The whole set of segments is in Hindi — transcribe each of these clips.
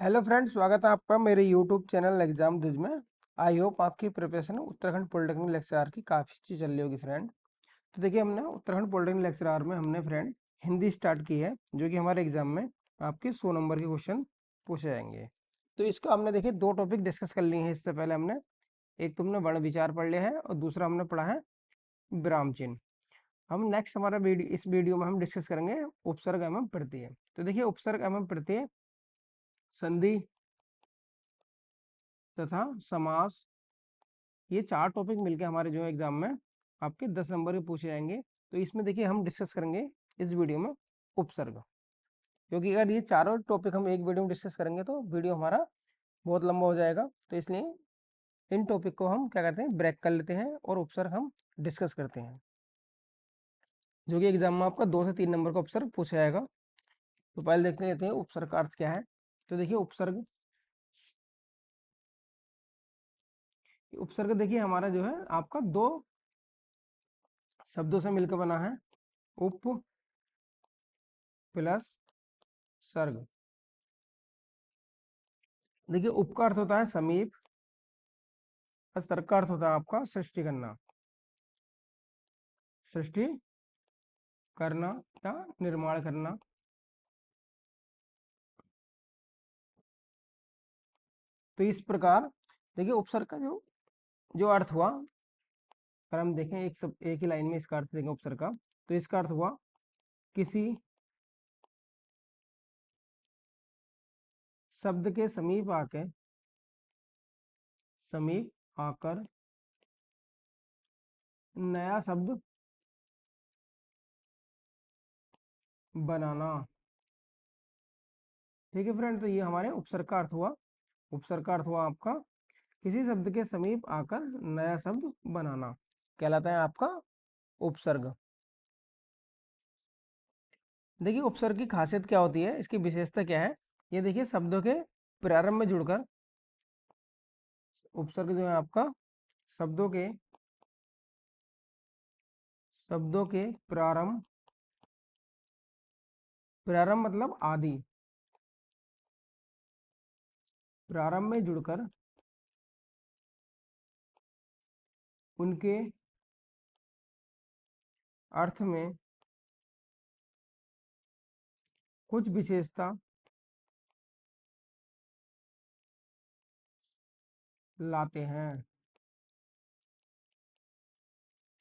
हेलो फ्रेंड्स, स्वागत है आपका मेरे यूट्यूब चैनल एग्जाम दिज में। आई होप आपकी प्रिपरेशन उत्तराखंड पॉलिटेक्निक लेक्चरर की काफ़ी अच्छी चल रही होगी फ्रेंड। तो देखिए, हमने उत्तराखंड पॉलिटेक्निक लेक्चरर में हमने फ्रेंड हिंदी स्टार्ट की है, जो कि हमारे एग्जाम में आपके 100 नंबर के क्वेश्चन पूछे जाएंगे। तो इसको हमने देखिए दो टॉपिक डिस्कस कर लिए हैं इससे पहले। हमने एक तुमने वर्ण विचार पढ़ लिया है और दूसरा हमने पढ़ा है विराम चिन्ह। हम नेक्स्ट हमारा इस वीडियो में हम डिस्कस करेंगे उपसर्ग एवं प्रत्यय। तो देखिए, उपसर्ग एवं प्रत्यय, संधि तथा समास, ये चार टॉपिक मिलके हमारे जो एग्जाम में आपके 10 नंबर के पूछे जाएंगे। तो इसमें देखिए हम डिस्कस करेंगे इस वीडियो में उपसर्ग, क्योंकि अगर ये चारों टॉपिक हम एक वीडियो में डिस्कस करेंगे तो वीडियो हमारा बहुत लंबा हो जाएगा। तो इसलिए इन टॉपिक को हम क्या करते हैं, ब्रेक कर लेते हैं और उपसर्ग हम डिस्कस करते हैं, जो कि एग्जाम में आपका 2 से 3 नंबर का उपसर्ग पूछा जाएगा। तो पहले देखते लेते हैं उपसर्ग का अर्थ क्या है। तो देखिए, उपसर्ग उपसर्ग देखिए हमारा जो है आपका दो शब्दों से मिलकर बना है, उप प्लस सर्ग। देखिए, उप का अर्थ होता है समीप और सर्ग का अर्थ होता है आपका सृष्टि करना, सृष्टि करना या निर्माण करना। तो इस प्रकार देखिए उपसर्ग का जो जो अर्थ हुआ, अगर हम देखें एक ही लाइन में इसका अर्थ देखें उपसर्ग का, तो इसका अर्थ हुआ किसी शब्द के समीप आकर नया शब्द बनाना। ठीक है फ्रेंड, तो ये हमारे उपसर्ग का अर्थ हुआ। उपसर्ग का अर्थ हुआ आपका किसी शब्द के समीप आकर नया शब्द बनाना, कहलाता है आपका उपसर्ग। देखिए, उपसर्ग की खासियत क्या होती है, इसकी विशेषता क्या है। ये देखिए, शब्दों के प्रारंभ में जुड़कर, उपसर्ग जो है आपका शब्दों के प्रारंभ, प्रारंभ मतलब आदि, प्रारंभ में जुड़कर उनके अर्थ में कुछ विशेषता लाते हैं।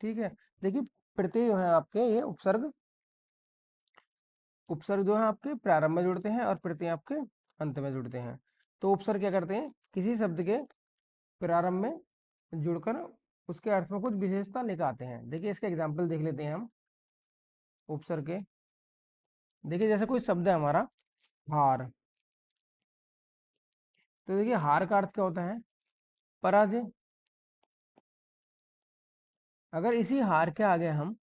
ठीक है, देखिए प्रत्यय जो है आपके, ये उपसर्ग जो है आपके प्रारंभ में जुड़ते हैं और प्रत्यय आपके अंत में जुड़ते हैं। तो उपसर्ग क्या करते हैं, किसी शब्द के प्रारंभ में जुड़कर उसके अर्थ में कुछ विशेषता लेकर आते हैं। देखिए, इसका एग्जाम्पल देख लेते हैं हम उपसर्ग के। देखिए, जैसे कोई शब्द है हमारा हार, तो देखिए हार का अर्थ क्या होता है, पराजय। अगर इसी हार के आगे हम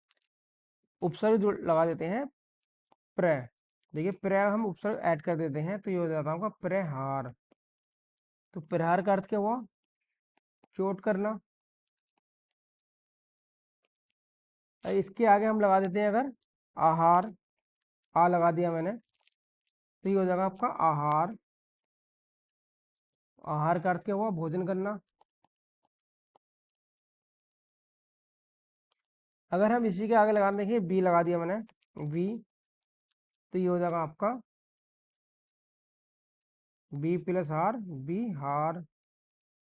उपसर्ग लगा देते हैं प्रय, देखिए प्रय हम उपसर्ग ऐड कर देते हैं, तो ये हो जाता है आपका प्रहार। तो प्रहार का अर्थ क्या हुआ, चोट करना। इसके आगे हम लगा देते हैं अगर आहार, आ लगा दिया मैंने, तो ये हो जाएगा आपका आहार। आहार का अर्थ क्या हुआ, भोजन करना। अगर हम इसी के आगे लगा देखिए बी लगा दिया मैंने, वी, तो ये हो जाएगा आपका बी प्लस हार, बिहार।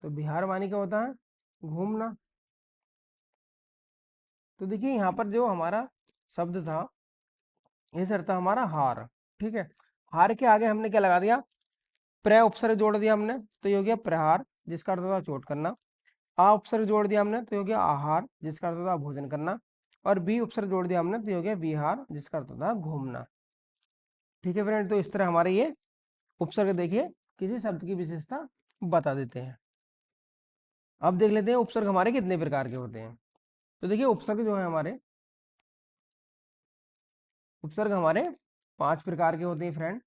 तो बिहार मानी क्या होता है, घूमना। तो देखिए यहाँ पर जो हमारा शब्द था, ये सर था हमारा हार। ठीक है, हार के आगे हमने क्या लगा दिया, प्र उपसर्ग जोड़ दिया हमने, तो ये हो गया प्रहार, जिसका अर्थ होता चोट करना। आ उपसर्ग जोड़ दिया हमने, तो ये हो गया आहार, जिसका अर्थ होता भोजन करना। और बी उपसर्ग जोड़ दिया हमने, तो ये हो गया विहार, जिसका अर्थ होता घूमना। ठीक है फ्रेंड, तो इस तरह हमारे ये उपसर्ग देखिए किसी शब्द की विशेषता बता देते हैं। अब देख लेते हैं उपसर्ग हमारे कितने प्रकार के होते हैं। तो देखिए, उपसर्ग जो है हमारे, उपसर्ग हमारे 5 प्रकार के होते हैं फ्रेंड।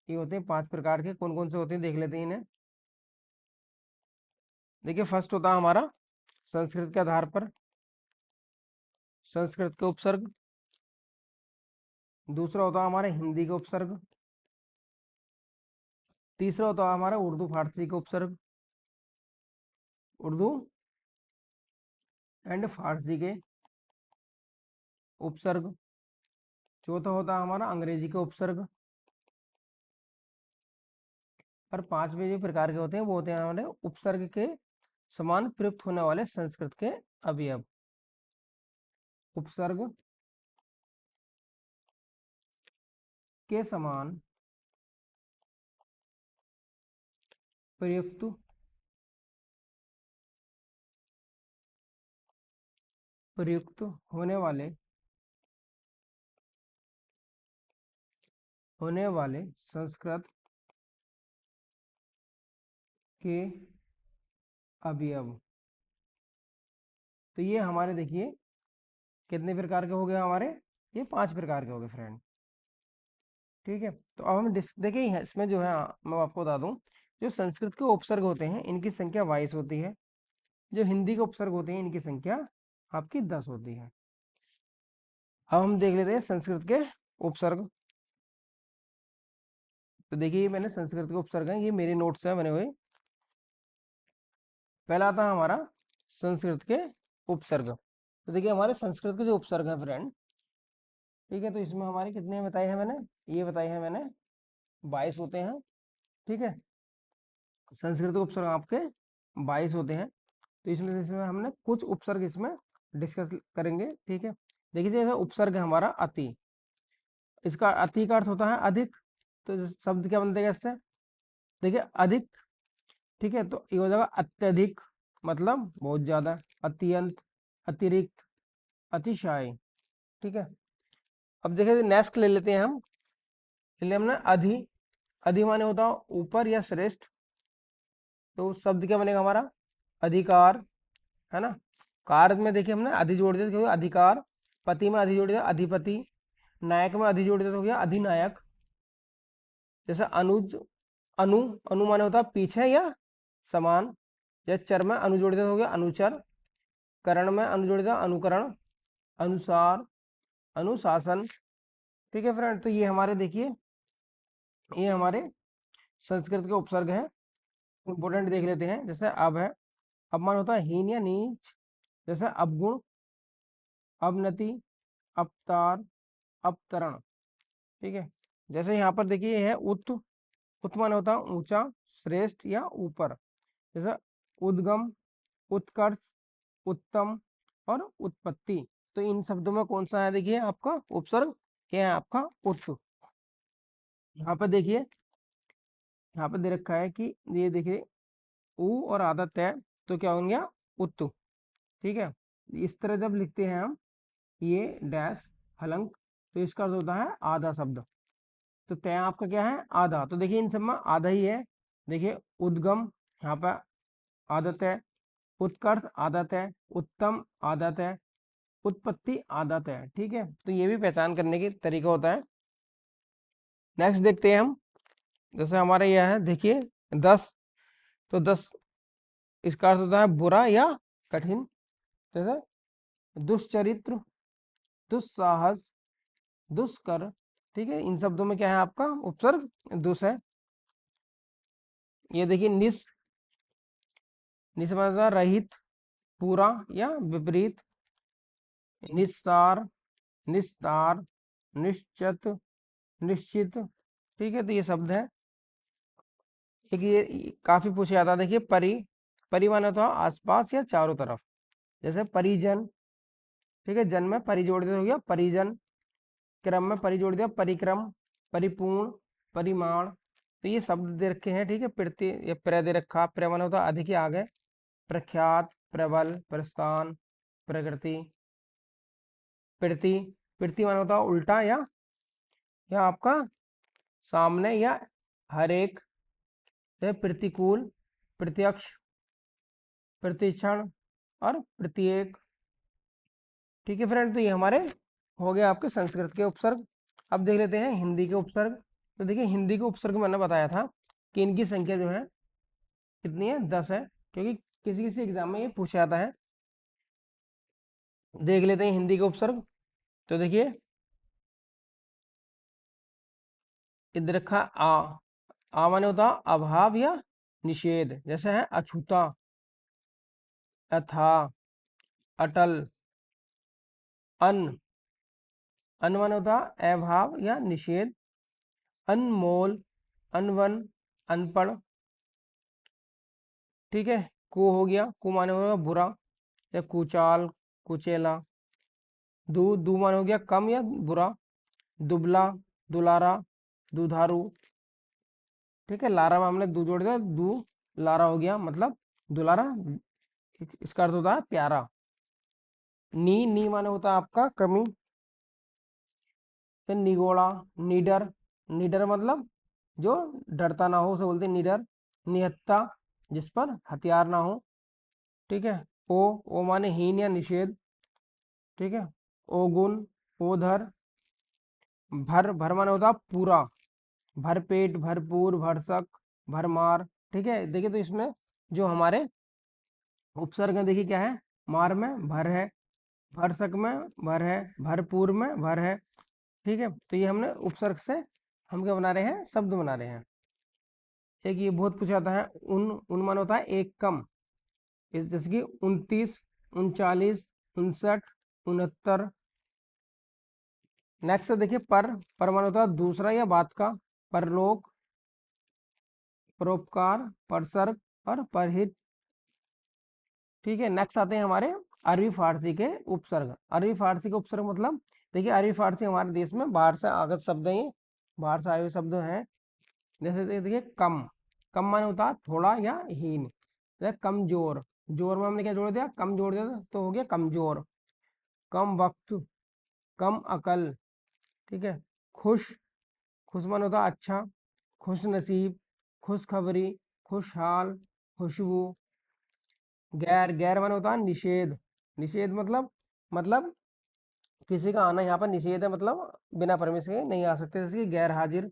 ये होते हैं 5 प्रकार के, कौन कौन से होते हैं देख लेते हैं इन्हें। देखिए, फर्स्ट होता है हमारा संस्कृत के आधार पर, संस्कृत के उपसर्ग। दूसरा होता है हमारे हिंदी के उपसर्ग। तीसरा होता है हमारा उर्दू फारसी का उपसर्ग, उर्दू एंड फारसी के उपसर्ग। चौथा होता है हमारा अंग्रेजी का उपसर्ग। और पांचवें जो प्रकार के होते हैं वो होते हैं हमारे उपसर्ग के समान प्रयुक्त होने वाले संस्कृत के अवयव। उपसर्ग के समान प्रयुक्त प्रयुक्त होने वाले संस्कृत के अवयव। तो ये हमारे देखिए कितने प्रकार के हो गए हमारे, ये 5 प्रकार के हो गए फ्रेंड। ठीक है, तो अब हम देखिए इसमें जो है मैं आपको बता दूं, जो संस्कृत के उपसर्ग होते हैं इनकी संख्या 22 होती है। जो हिंदी के उपसर्ग होते हैं इनकी संख्या आपकी 10 होती है। अब हम देख लेते हैं संस्कृत के उपसर्ग। तो देखिए मैंने संस्कृत के उपसर्ग हैं, ये मेरे नोट्स हैं बने हुए। पहला आता है हमारा संस्कृत के उपसर्ग। तो देखिए हमारे संस्कृत के जो उपसर्ग हैं फ्रेंड, ठीक है, तो इसमें हमारे कितने बताए हैं मैंने, ये बताए हैं मैंने 22 होते हैं। ठीक है, संस्कृत के उपसर्ग आपके 22 होते हैं। तो इसमें हमने कुछ उपसर्ग इसमें डिस्कस करेंगे। ठीक है, देखिए जैसे उपसर्ग है हमारा अति, इसका अति का अर्थ होता है अधिक। तो शब्द क्या बनता है इससे, देखिए अधिक। ठीक है, तो ये हो जाएगा अत्यधिक, मतलब बहुत ज्यादा, अत्यंत, अतिरिक्त, अतिशय। ठीक है, अब देखिए नेक्स्ट ले लेते हैं हम, ले हमने अधि। अधि माने होता है ऊपर या श्रेष्ठ। तो शब्द क्या बनेगा हमारा, अधिकार, है ना। कार में देखिए हमने अधि जोड़ दिया, क्योंकि अधिकार। पति में अधि जोड़ दिया, अधिपति। नायक में अधि जोड़ दिया तो हो गया अधिनायक। जैसे अनुज, अनु, अनु माने होता है पीछे या समान। या चर में अनु जोड़ दिया तो हो गया अनुचर। करण में अनु जोड़ दिया अनुकरण, अनुसार, अनुशासन। ठीक है फ्रेंड, तो ये हमारे देखिए ये हमारे संस्कृत के उपसर्ग हैं। इंपोर्टेंट देख लेते हैं, जैसे अब है, अब मान होता है हीन या नीच। जैसे अवगुण, अवनति, अवतार, अवतरण। ठीक है, जैसे यहाँ पर देखिए ये है उत। उत मान होता है ऊंचा, श्रेष्ठ या ऊपर। जैसे उद्गम, उत्कर्ष, उत्तम और उत्पत्ति। तो इन शब्दों में कौन सा है देखिए आपका उपसर्ग, क्या है आपका उत। यहाँ पर देखिए, यहाँ पर दे रखा है कि ये देखिए ऊ और आदत है, तो क्या हो गया उत्तु। ठीक है, इस तरह जब लिखते हैं हम ये डैश हलंक, तो इसका अर्थ होता है आधा शब्द। तो तय आपका क्या है आधा, तो देखिए इन सब में आधा ही है। देखिए उद्गम यहाँ पर आदत है, उत्कर्ष आदत है, उत्तम आदत है, उत्पत्ति आदत है। ठीक है, तो ये भी पहचान करने की तरीका होता है। नेक्स्ट देखते हैं हम, जैसे हमारा यह है देखिए 10। तो 10 इसका अर्थ होता है बुरा या कठिन। जैसे दुष्चरित्र, दुस्साहस, दुष्कर। ठीक है, इन शब्दों में क्या है आपका उपसर्ग दुस है। ये देखिए निस, निस मतलब रहित, पूरा या विपरीत। निस्तार, निस्तार, निश्चित, निश्चित। ठीक है, तो ये शब्द है। एक ये काफी पूछा जाता है, देखिए परि। परि माने तो आसपास या चारों तरफ। जैसे परिजन। ठीक है, जन में परि जोड़ दिया हो गया परिजन। क्रम में परि जोड़ दिया परिक्रम, परिपूर्ण, परिमाण। तो ये शब्द दे रखे हैं। ठीक है, प्रति या प्र दे रखा, प्र माने होता अधिक ही आगे। प्रख्यात, प्रबल, प्रस्थान, प्रकृति, प्रति। प्रति माने होता उल्टा या आपका सामने या हर एक। प्रतिकूल, प्रत्यक्ष, प्रतिक्षण और प्रत्येक। ठीक है फ्रेंड, तो ये हमारे हो गए आपके संस्कृत के उपसर्ग। अब देख लेते हैं हिंदी के उपसर्ग। तो देखिए हिंदी के उपसर्ग मैंने बताया था कि इनकी संख्या जो है कितनी है 10 है, क्योंकि किसी किसी एग्जाम में ये पूछा जाता है। देख लेते हैं हिंदी के उपसर्ग। तो देखिए इधर रखा आ, आ माने होता अभाव या निषेध, जैसे है अछूता, अथाह, अटल, अन। अन माने होता अभाव या निषेध, अनमोल, अनवन, अनपढ़। ठीक है। को हो गया, को माने होगा बुरा या कुचाल, कुचेला। दू, दू माने हो गया कम या बुरा, दुबला, दुलारा, दुधारू। ठीक है। लारा में हमने दू जोड़ दिया, दू लारा हो गया, मतलब दुलारा। इसका अर्थ होता है प्यारा। नी, नी माने होता है आपका कमी, फिर निगोड़ा, निडर, निडर मतलब जो डरता ना हो उसे बोलते हैं निडर। निहत्था, जिस पर हथियार ना हो। ठीक है। ओ माने हीन या निषेध। ठीक है। ओगुण, ओधर। भर, भर माने होता है पूरा, भरपेट, भरपूर, भरसक, भरमार। ठीक है। देखिए तो इसमें जो हमारे उपसर्ग हैं, देखिए क्या है, मार में भर है, भरसक में भर है, भरपूर में भर है। ठीक है। तो ये हमने उपसर्ग से हम क्या बना रहे हैं, शब्द बना रहे हैं। एक ये बहुत पूछा जाता है, उन मान होता है एक कम, जैसे कि 29, 39, 59, 69। नेक्स्ट देखिए पर मान होता है दूसरा या बात का, परलोक, परोपकार, परसर्ग और परहित। ठीक है। नेक्स्ट आते हैं हमारे अरबी फारसी के उपसर्ग। अरबी फारसी के उपसर्ग मतलब, देखिए अरबी फारसी हमारे देश में बाहर से आगत शब्द हैं, बाहर से आए हुए शब्द हैं। जैसे देखिए कम, कम माने होता है थोड़ा या हीन। जैसे कमजोर, जोर में हमने क्या जोड़ दिया, कम जोड़ दिया तो हो गया कमजोर। कम वक्त, कम अकल। ठीक है। खुश, खुश माने होता है अच्छा, खुश नसीब, खुशखबरी, खुशहाल, खुशबू। गैर, गैर माने होता है निषेध, निषेध मतलब किसी का आना यहाँ पर निषेध है, मतलब बिना परमिशन के नहीं आ सकते। जैसे कि गैर हाजिर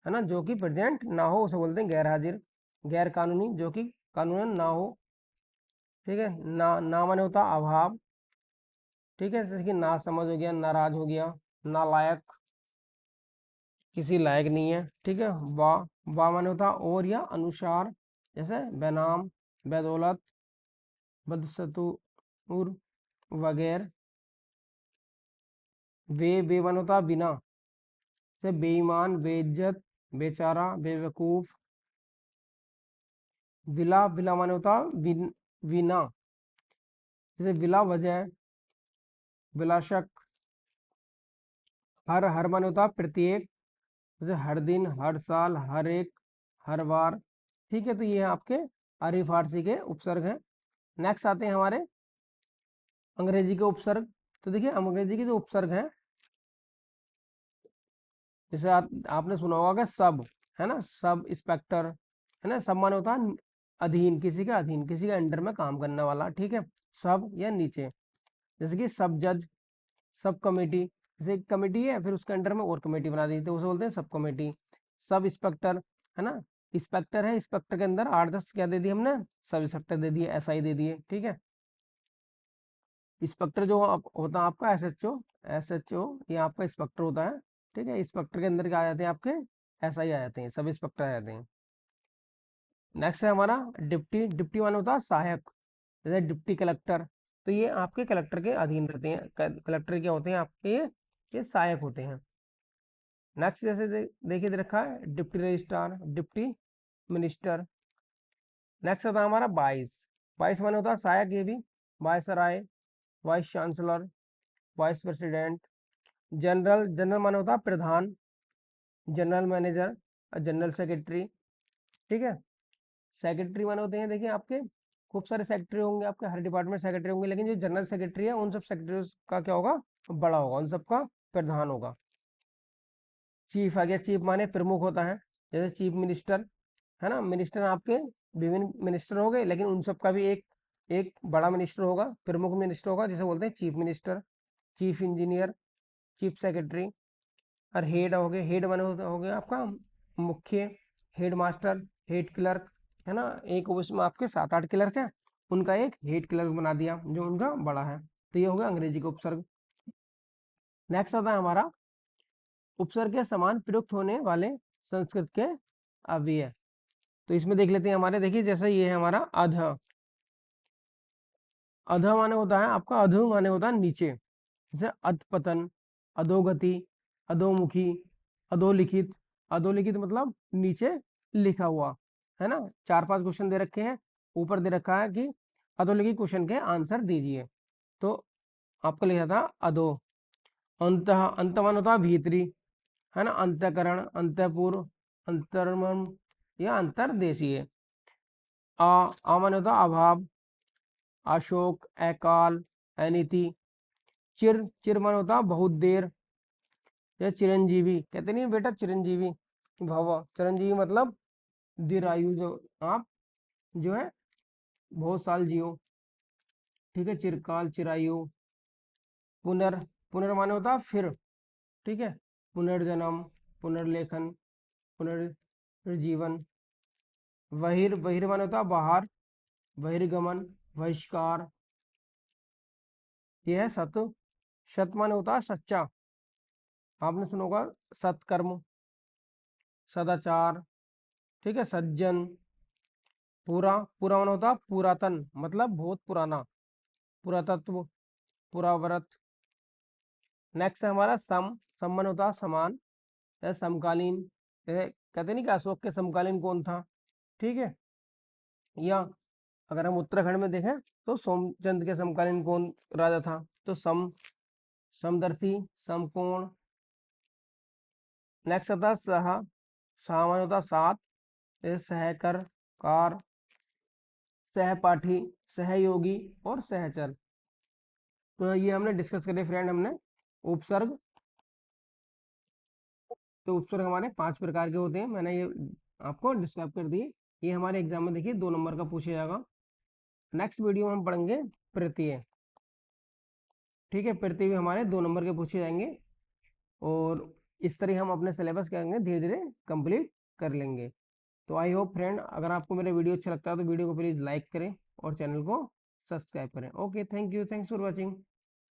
है ना, जो कि प्रेजेंट ना हो उसे बोलते हैं गैर हाजिर। गैर कानूनी, जो कि कानूनन ना हो। ठीक है। ना माने होता अभाव। ठीक है। जैसे कि ना समझ हो गया, नाराज हो गया, नालायक, किसी लायक नहीं है। ठीक है। बा माने होता और या अनुसार, जैसे बेनाम, बेदौलत, बदसतूर वगैरह। बे माने होता बिना, जैसे बेईमान, बेइज्जत, बेचारा, बेवकूफ। विला, विला माने होता विना, जैसे बिला वजह, विलाशक। हर माने होता प्रत्येक, जैसे हर दिन, हर साल, हर एक, हर बार। ठीक है। तो ये है आपके अरबी फारसी के उपसर्ग हैं। नेक्स्ट आते हैं हमारे अंग्रेजी के उपसर्ग। तो देखिए अंग्रेजी के जो उपसर्ग हैं, जैसे आपने सुना होगा कि सब, है ना, सब इंस्पेक्टर, है ना, सब माने होता है अधीन, किसी का अधीन, किसी के अंडर में काम करने वाला। ठीक है। सब या नीचे, जैसे कि सब जज, सब कमेटी। जैसे एक कमेटी है फिर उसके अंडर में और कमेटी बना दी तो उसे बोलते हैं सब कमेटी। सब इंस्पेक्टर, है ना, इंस्पेक्टर है, इंस्पेक्टर के अंदर 8-10 क्या दे दिए हमने, सब इंस्पेक्टर दे दिए, एसआई दे दिए। ठीक है। इंस्पेक्टर जो होता है आपका एसएचओ, एसएचओ ये आपका इंस्पेक्टर होता है। ठीक है। इंस्पेक्टर के अंदर क्या आ जाते हैं आपके, एसआई आ जाते हैं, सब इंस्पेक्टर आ जाते हैं। नेक्स्ट है हमारा डिप्टी, डिप्टी माने होता है सहायक, जैसे डिप्टी कलेक्टर। तो ये आपके कलेक्टर के अधीन रहते हैं, कलेक्टर क्या होते हैं आपके, ये सहायक होते हैं। नेक्स्ट जैसे देखिए दे रखा है deputy registrar, deputy minister. Next होता है हमारा वाइस, वाइस माने होता है सहायक, ये भी, viceroy, vice chancellor, vice president. General, general माने होता है प्रधान, जनरल मैनेजर, जनरल सेक्रेटरी। ठीक है। सेक्रेटरी माने होते हैं, देखिए आपके खूब सारे सेक्रेटरी होंगे, आपके हर डिपार्टमेंट सेक्रेटरी होंगे, लेकिन जो जनरल सेक्रेटरी है उन सब सेक्रेटरी का क्या होगा, बड़ा होगा, उन सबका प्रधान होगा। चीफ आ गया, चीफ माने प्रमुख होता है, जैसे चीफ मिनिस्टर, है ना, मिनिस्टर आपके विभिन्न मिनिस्टर हो गए, लेकिन उन सब का भी एक एक बड़ा मिनिस्टर होगा, प्रमुख मिनिस्टर होगा, जिसे बोलते हैं chief minister. Chief engineer, chief secretary. और हेड हो गए, हेड माने हो गया आपका मुख्य, हेड मास्टर, हेड क्लर्क, है ना, एक ऑफिस में आपके 7-8 क्लर्क हैं, उनका एक हेड क्लर्क बना दिया जो उनका बड़ा है। तो ये हो गया अंग्रेजी का उपसर्ग। नेक्स्ट आता है हमारा उपसर्ग के समान प्रयुक्त होने वाले संस्कृत के अव्यय। तो इसमें देख लेते हैं हमारे, देखिए जैसे ये है हमारा अध। अध माने होता है आपका, अधो माने होता है नीचे, जैसे अधपतन, अधोगति, अधोमुखी, अधोलिखित। अधोलिखित मतलब नीचे लिखा हुआ, है ना। 4-5 क्वेश्चन दे रखे हैं, ऊपर दे रखा है कि अधोलिखित क्वेश्चन के आंसर दीजिए। तो आपको लिखा था अधो। अंत, अंत मान होता है भीतरी, है ना। अंतकरण, अंतपुर, अंतर्मम या अंतर्देशीय। आ मान होता है अभाव, अशोक, अकाल, अनिति। चिर, चिर मान होता है बहुत देर, या चिरंजीवी। कहते नहीं बेटा चिरंजीवी भव, चिरंजीवी मतलब दीर्घायु, जो आप जो है बहुत साल जियो, ठीक है। चिरकाल, चिरायु। पुनर, पुनर माने होता है फिर, ठीक है। पुनर्जन्म, पुनर्लेखन, पुनर्जीवन। बहिर, बहिर माने होता है बाहर, बहिर्गमन, बहिष्कार। यह है सत। सत माने होता है सच्चा, आपने सुना होगा सत्कर्म, सदाचार, ठीक है। सज्जन। पूरा, पूरा माने होता है पुरातन, मतलब बहुत पुराना, पुरातत्व, पुराव्रत। नेक्स्ट है हमारा सम। सम माने होता है समान या समकालीन। जैसे कहते नहीं कि अशोक के समकालीन कौन था, ठीक है। या अगर हम उत्तराखंड में देखें तो सोमचंद के समकालीन कौन राजा था, तो सम, समदर्शी, समकोण। नेक्स्ट आता है सह। सह माने होता है साथ, जैसे सहकर, कार, सहपाठी, सहयोगी और सहचर। तो ये हमने डिस्कस करे फ्रेंड, हमने उपसर्ग। तो उपसर्ग हमारे 5 प्रकार के होते हैं, मैंने ये आपको डिस्क्राइब कर दिए। ये हमारे एग्जाम में देखिए 2 नंबर का पूछा जाएगा। नेक्स्ट वीडियो में हम पढ़ेंगे प्रत्यय, ठीक है। प्रत्यय भी हमारे 2 नंबर के पूछे जाएंगे, और इस तरह हम अपने सिलेबस करेंगे, धीरे धीरे कंप्लीट कर लेंगे। तो आई होप फ्रेंड, अगर आपको मेरा वीडियो अच्छा लगता है तो वीडियो को प्लीज़ लाइक करें और चैनल को सब्सक्राइब करें। Okay, thank you, thanks for watching.